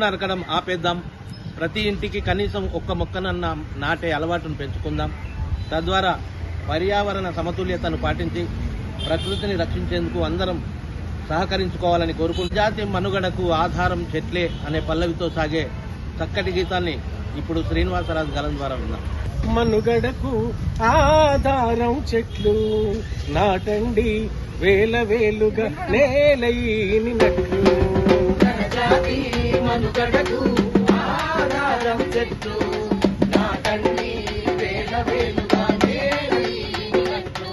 నరకడం ఆపేద్దాం. ప్రతి ఇంటికి కనీసం ఒక్క మొక్కనన్న నాటే అలవాటును పెంచుకుందాం. తద్వారా పర్యావరణ సమతుల్యతను పాటించి ప్రకృతిని రక్షించేందుకు అందరం సహకరించుకోవాలని కోరుకుంటూ జాతి మనుగడకు ఆధారం చెట్లే అనే పల్లవితో సాగే చక్కటి గీతాన్ని ఇప్పుడు శ్రీనివాసరాజు గలం ద్వారా విన్నాం. మనుగడకు ఆధారం చెట్లు నాటండి, వేల వేలుగా నేలైనట్లు. మనుగడకు ఆధారం చెట్లు నాటండి, వేల వేలుగా నేలైనట్లు.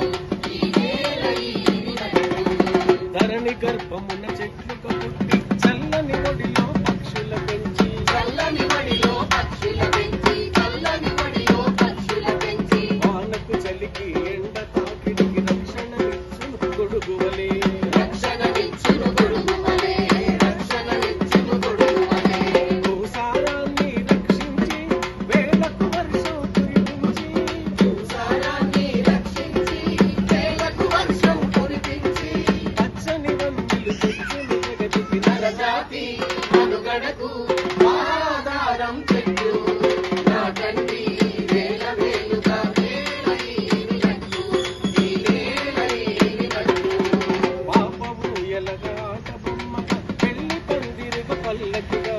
ధరణి గర్భమున చెట్లుగా పుట్టి చల్లని ఒడిలో పక్షుల పెంచి, చల్లని ఒడిలో పక్షుల పెంచి, చల్లని ఒడిలో పక్షుల పెంచి, వానకు చలికి ఎండ తాకిడికి రక్షణనిచ్చును గొడుగువలే, రక్షణనిచ్చును గొడుగువలే, రక్షణనిచ్చును గొడుగువలే. భూసారాన్ని రక్షించి వేలకు వర్షం కురిపించి, భూసారాన్ని రక్షించి వేలకు వర్షం కురిపించి, పచ్చని వన్నెలు చెట్టును జగతికి నరజాతి మనుగడకు ఆధారం చెట్లు నాటండి, వేల వేలుగా నేలైనట్లు. ఈ నేలైనట్లు. పాపము ఎలగాట బొమ్మగా పెళ్లి పందిరుగా పల్లకిగా